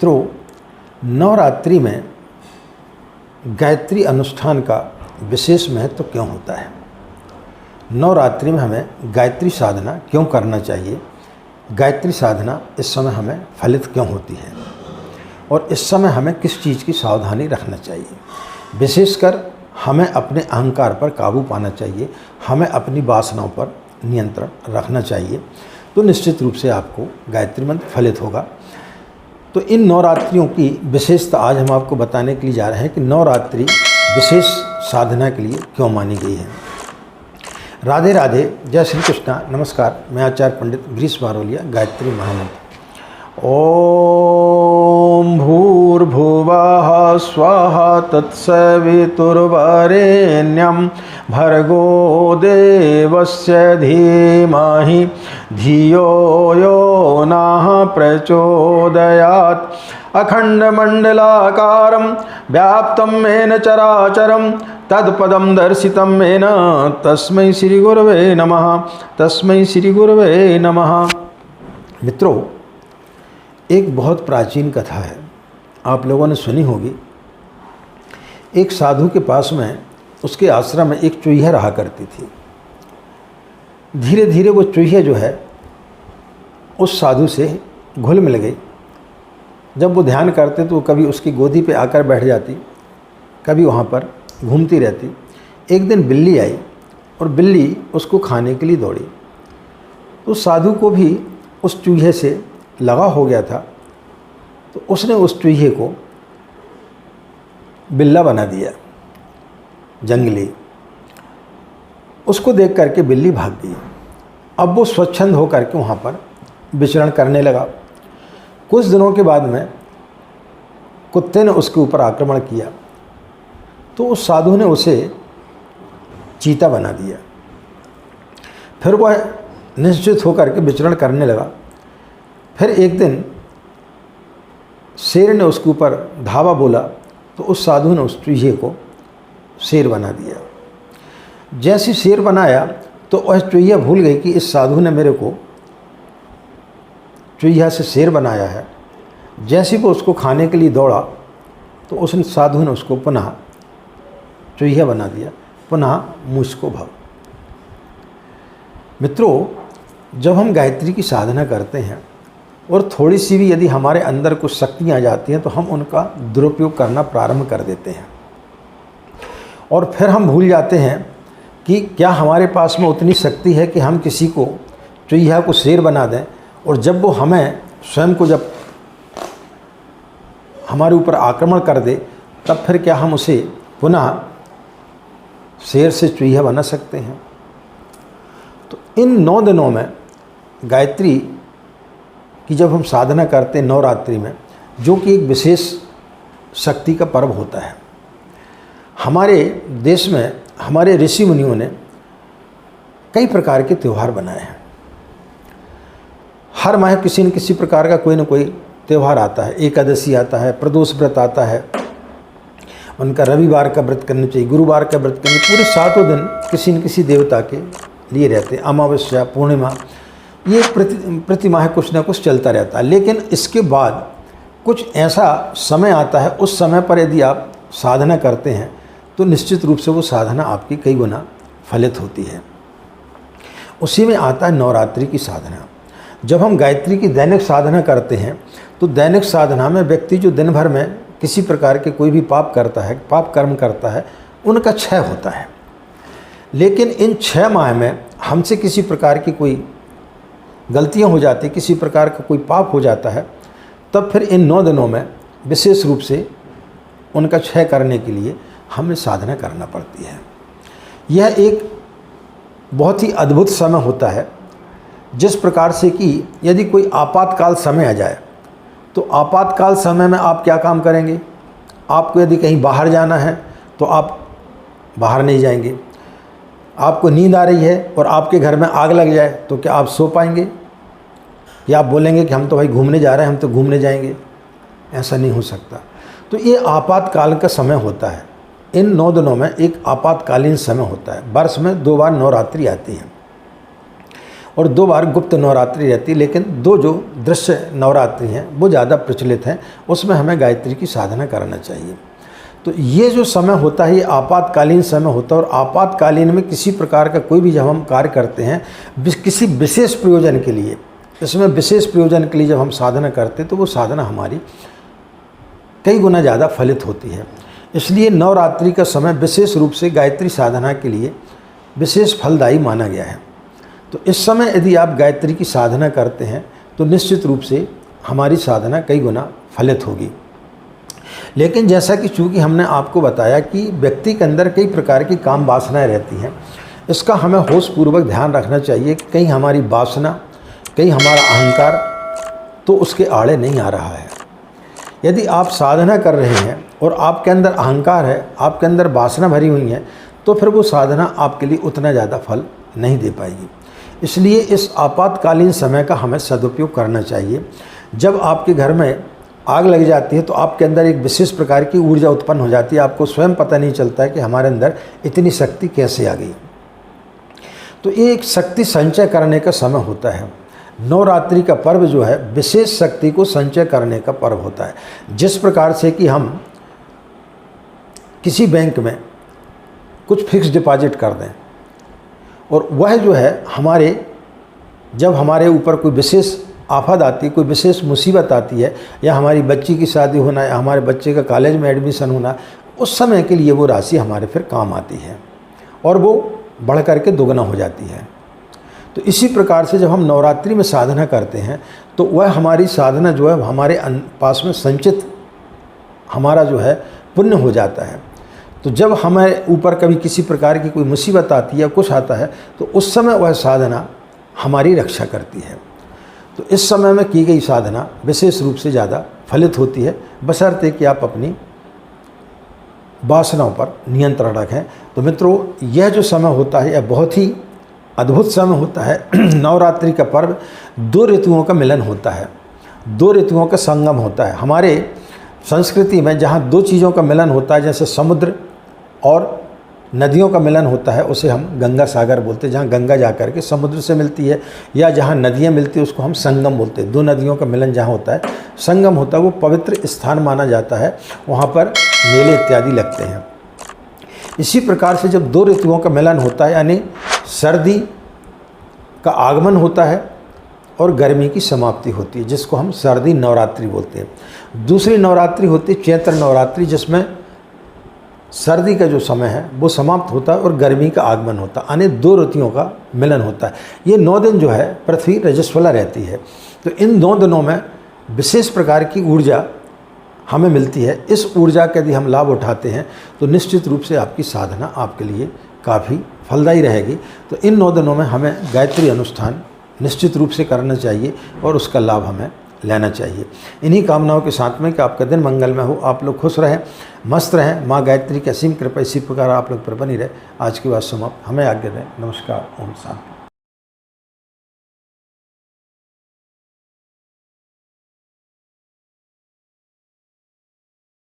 मित्रों, नवरात्रि में गायत्री अनुष्ठान का विशेष महत्व क्यों होता है? नवरात्रि में हमें गायत्री साधना क्यों करना चाहिए? गायत्री साधना इस समय हमें फलित क्यों होती है और इस समय हमें किस चीज़ की सावधानी रखना चाहिए? विशेषकर हमें अपने अहंकार पर काबू पाना चाहिए, हमें अपनी वासनाओं पर नियंत्रण रखना चाहिए। तो निश्चित रूप से आपको गायत्री मंत्र फलित होगा। तो इन नवरात्रियों की विशेषता आज हम आपको बताने के लिए जा रहे हैं कि नवरात्रि विशेष साधना के लिए क्यों मानी गई है। राधे राधे, जय श्री कृष्णा। नमस्कार, मैं आचार्य पंडित गिरीश बारोलिया। गायत्री महामंत्र। ओम भूर्भुवः स्वः तत्सवितुर्वरेण्यं भर्गो देवस्य धीमहि धियो यो नः प्रचोदयात्। अखण्डमण्डलाकारं व्याप्तं येन चराचरं तत्पदं दर्शितं येन तस्मै श्रीगुरवे नमः। तस्मै श्रीगुरवे नमः। मित्रों, एक बहुत प्राचीन कथा है, आप लोगों ने सुनी होगी। एक साधु के पास में, उसके आश्रम में एक चूहिया रहा करती थी। धीरे धीरे वो चूहिया जो है उस साधु से घुल मिल गई। जब वो ध्यान करते तो वो कभी उसकी गोदी पे आकर बैठ जाती, कभी वहाँ पर घूमती रहती। एक दिन बिल्ली आई और बिल्ली उसको खाने के लिए दौड़ी। तो साधु को भी उस चूहे से लगा हो गया था, तो उसने उस चूहे को बिल्ला बना दिया, जंगली। उसको देख करके बिल्ली भाग गई। अब वो स्वच्छंद होकर के वहाँ पर विचरण करने लगा। कुछ दिनों के बाद में कुत्ते ने उसके ऊपर आक्रमण किया, तो उस साधु ने उसे चीता बना दिया। फिर वह निश्चित होकर के विचरण करने लगा। फिर एक दिन शेर ने उसके ऊपर धावा बोला, तो उस साधु ने उस चूहे को शेर बना दिया। जैसे शेर बनाया तो वह चूहिया भूल गई कि इस साधु ने मेरे को चूहिया से शेर बनाया है। जैसे वो उसको खाने के लिए दौड़ा तो उस साधु ने उसको पुनः चूहिया बना दिया, पुनः मूछ को भव। मित्रों, जब हम गायत्री की साधना करते हैं और थोड़ी सी भी यदि हमारे अंदर कुछ शक्तियाँ आ जाती हैं तो हम उनका दुरुपयोग करना प्रारंभ कर देते हैं और फिर हम भूल जाते हैं कि क्या हमारे पास में उतनी शक्ति है कि हम किसी को चूहिया को शेर बना दें। और जब वो हमें स्वयं को जब हमारे ऊपर आक्रमण कर दे, तब फिर क्या हम उसे पुनः शेर से चूहिया बना सकते हैं? तो इन 9 दिनों में गायत्री कि जब हम साधना करते हैं नवरात्रि में, जो कि एक विशेष शक्ति का पर्व होता है। हमारे देश में हमारे ऋषि मुनियों ने कई प्रकार के त्यौहार बनाए हैं। हर माह किसी न किसी प्रकार का कोई न कोई त्यौहार आता है। एकादशी आता है, प्रदोष व्रत आता है, उनका रविवार का व्रत करना चाहिए, गुरुवार का व्रत करना, पूरे 7 दिन किसी न किसी देवता के लिए रहते हैं। अमावस्या, पूर्णिमा, ये प्रति माह कुछ ना कुछ चलता रहता है। लेकिन इसके बाद कुछ ऐसा समय आता है, उस समय पर यदि आप साधना करते हैं तो निश्चित रूप से वो साधना आपकी कई गुना फलित होती है। उसी में आता है नवरात्रि की साधना। जब हम गायत्री की दैनिक साधना करते हैं तो दैनिक साधना में व्यक्ति जो दिन भर में किसी प्रकार के कोई भी पाप करता है, पाप कर्म करता है, उनका क्षय होता है। लेकिन इन 6 माह में हमसे किसी प्रकार की कोई गलतियां हो जाती, किसी प्रकार का कोई पाप हो जाता है, तब फिर इन 9 दिनों में विशेष रूप से उनका क्षय करने के लिए हमें साधना करना पड़ती है। यह एक बहुत ही अद्भुत समय होता है। जिस प्रकार से कि यदि कोई आपातकाल समय आ जाए तो आपातकाल समय में आप क्या काम करेंगे? आपको यदि कहीं बाहर जाना है तो आप बाहर नहीं जाएंगे। आपको नींद आ रही है और आपके घर में आग लग जाए तो क्या आप सो पाएंगे? या आप बोलेंगे कि हम तो भाई घूमने जा रहे हैं, हम तो घूमने जाएंगे? ऐसा नहीं हो सकता। तो ये आपातकाल का समय होता है। इन 9 दिनों में एक आपातकालीन समय होता है। वर्ष में 2 बार नवरात्रि आती है और 2 बार गुप्त नवरात्रि रहती है, लेकिन 2 जो दृश्य नवरात्रि हैं वो ज़्यादा प्रचलित हैं, उसमें हमें गायत्री की साधना करना चाहिए। तो ये जो समय होता है ये आपातकालीन समय होता है, और आपातकालीन में किसी प्रकार का कोई भी जब हम कार्य करते हैं किसी विशेष प्रयोजन के लिए, इसमें विशेष प्रयोजन के लिए जब हम साधना करते हैं तो वो साधना हमारी कई गुना ज़्यादा फलित होती है। इसलिए नवरात्रि का समय विशेष रूप से गायत्री साधना के लिए विशेष फलदायी माना गया है। तो इस समय यदि आप गायत्री की साधना करते हैं तो निश्चित रूप से हमारी साधना कई गुना फलित होगी। लेकिन जैसा कि चूँकि हमने आपको बताया कि व्यक्ति के अंदर कई प्रकार की काम वासनाएं रहती हैं, इसका हमें होशपूर्वक ध्यान रखना चाहिए कि कहीं हमारी वासना, कहीं हमारा अहंकार तो उसके आड़े नहीं आ रहा है। यदि आप साधना कर रहे हैं और आपके अंदर अहंकार है, आपके अंदर वासना भरी हुई है, तो फिर वो साधना आपके लिए उतना ज़्यादा फल नहीं दे पाएगी। इसलिए इस आपातकालीन समय का हमें सदुपयोग करना चाहिए। जब आपके घर में आग लग जाती है तो आपके अंदर एक विशेष प्रकार की ऊर्जा उत्पन्न हो जाती है, आपको स्वयं पता नहीं चलता है कि हमारे अंदर इतनी शक्ति कैसे आ गई। तो ये एक शक्ति संचय करने का समय होता है। नवरात्रि का पर्व जो है विशेष शक्ति को संचय करने का पर्व होता है। जिस प्रकार से कि हम किसी बैंक में कुछ फिक्स डिपॉजिट कर दें और वह जो है जब हमारे ऊपर कोई विशेष आफत आती है, कोई विशेष मुसीबत आती है, या हमारी बच्ची की शादी होना, या हमारे बच्चे का कॉलेज में एडमिशन होना, उस समय के लिए वो राशि हमारे फिर काम आती है और वो बढ़ करके दोगुना हो जाती है। तो इसी प्रकार से जब हम नवरात्रि में साधना करते हैं तो वह हमारी साधना जो है हमारे पास में संचित हमारा जो है पुण्य हो जाता है। तो जब हमारे ऊपर कभी किसी प्रकार की कोई मुसीबत आती है या कुछ आता है तो उस समय वह साधना हमारी रक्षा करती है। तो इस समय में की गई साधना विशेष रूप से ज़्यादा फलित होती है, बशर्ते कि आप अपनी वासनाओं पर नियंत्रण रखें। तो मित्रों, यह जो समय होता है यह बहुत ही अद्भुत समय होता है। नवरात्रि का पर्व 2 ऋतुओं का मिलन होता है, 2 ऋतुओं का संगम होता है। हमारे संस्कृति में जहाँ 2 चीज़ों का मिलन होता है, जैसे समुद्र और नदियों का मिलन होता है, उसे हम गंगा सागर बोलते हैं। जहाँ गंगा जाकर के समुद्र से मिलती है या जहाँ नदियाँ मिलती है उसको हम संगम बोलते हैं। 2 नदियों का मिलन जहाँ होता है, संगम होता है, वो पवित्र स्थान माना जाता है, वहाँ पर मेले इत्यादि लगते हैं। इसी प्रकार से जब 2 ऋतुओं का मिलन होता है, यानी सर्दी का आगमन होता है और गर्मी की समाप्ति होती है, जिसको हम सर्दी नवरात्रि बोलते हैं। दूसरी नवरात्रि होती है चैत्र नवरात्रि, जिसमें सर्दी का जो समय है वो समाप्त होता है और गर्मी का आगमन होता है, यानी 2 ऋतुओं का मिलन होता है। ये 9 दिन जो है पृथ्वी रजस्वला रहती है। तो इन 9 दिनों में विशेष प्रकार की ऊर्जा हमें मिलती है। इस ऊर्जा का यदि हम लाभ उठाते हैं तो निश्चित रूप से आपकी साधना आपके लिए काफ़ी फलदायी रहेगी। तो इन 9 दिनों में हमें गायत्री अनुष्ठान निश्चित रूप से करना चाहिए और उसका लाभ हमें लेना चाहिए। इन्हीं कामनाओं के साथ में कि आपका दिन मंगलमय हो, आप लोग खुश रहें, मस्त रहें, माँ गायत्री की असीम कृपा इसी प्रकार आप लोग पर बनी रहे। आज की बात समाप्त, हमें आज्ञा दें। नमस्कार, ओम शांति।